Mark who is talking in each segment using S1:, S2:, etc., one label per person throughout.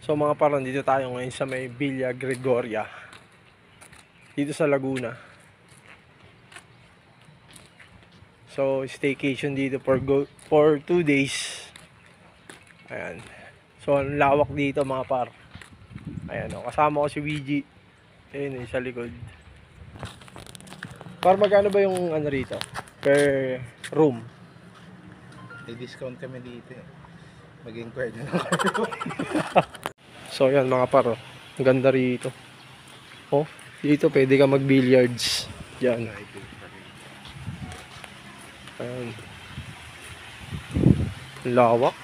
S1: So mga par, dito tayo ngayon sa may Villa Gregoria, dito sa Laguna. So staycation dito for 2 days. Ayan. So ang lawak dito mga par. Ayan o, kasama ko si VG. Ayun sa likod. Par, magkano ba yung ano rito? Per room?
S2: May discount kami dito eh. Mag-inquire na lang kayo.
S1: So yan mga par, ang ganda rito. Oh, dito pwede ka mag-billiards. Yan. Ayan. Lawak.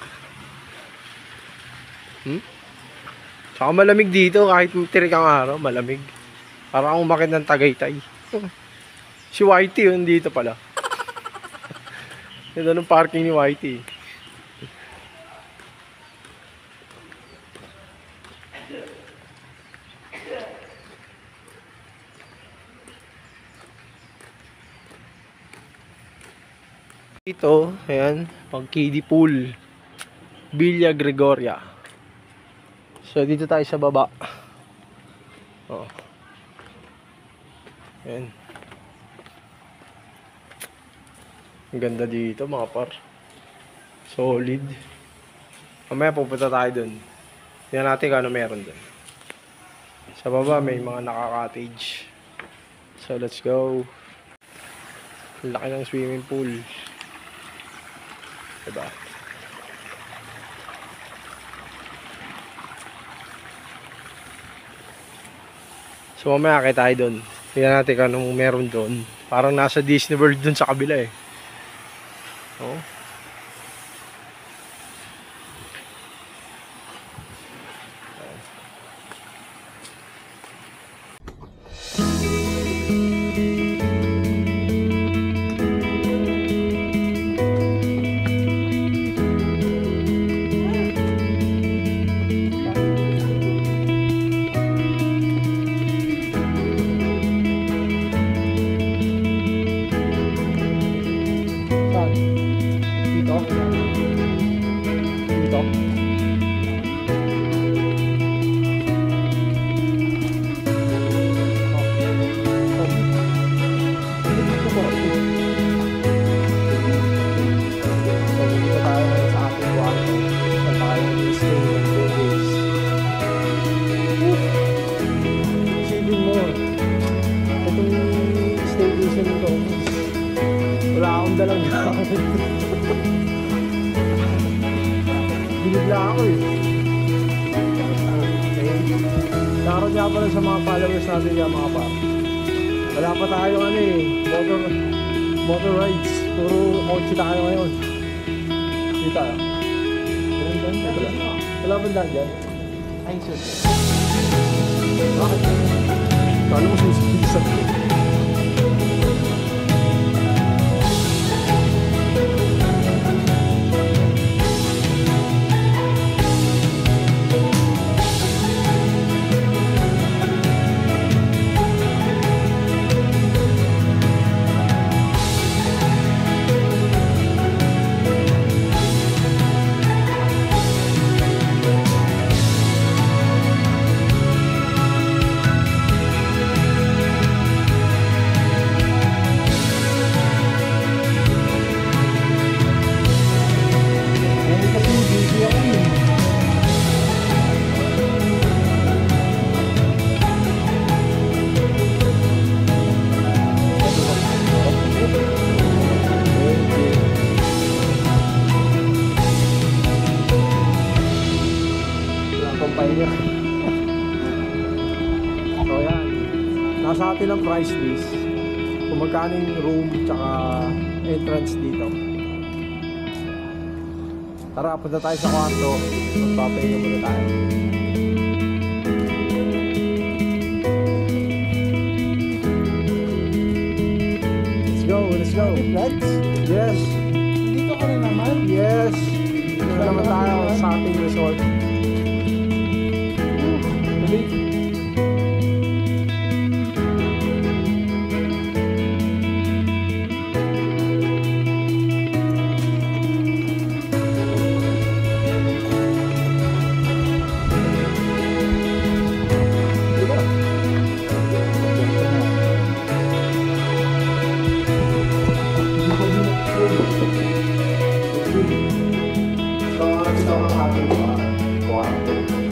S1: Saka malamig dito kahit tirik ang araw, malamig. Parang umakit ng Tagaytay. Si Whitey yun dito pala. Ito ng parking ni Whitey. Ito, ayan, pang kiddie pool, Villa Gregoria. So dito tayo sa baba. Oh. Ayan. Ang ganda dito mga par. Solid. Mamaya pupunta tayo dun. Tingnan natin kung ano meron dun. Sa baba may mga naka-cottage. So let's go. Laki ng swimming pool. Diba? So mamaya kita tayo dun. Tingnan natin kung anong meron dun. Parang nasa Disney World dun sa kabila eh. Oh. Wala akong dalang gamit. Binigla ako eh. Shoutout nga pala sa mga followers natin yan mga par. Wala pa tayo ano eh, motor rides. Puro kotse tayo ngayon. Dito ah. Wala ba daan dyan? Ay sus. Bakit? Kala mo susipisan ko. So yan, nasa atin ang price list kung magkano yung room tsaka entrance dito. Tara, punta tayo sa kwarto, magpapahinga muna tayo. Let's go.
S2: Flights?
S1: Yes.
S2: Dito ka rin naman?
S1: Yes. Dito naman tayo sa ating resort. ang ating 200.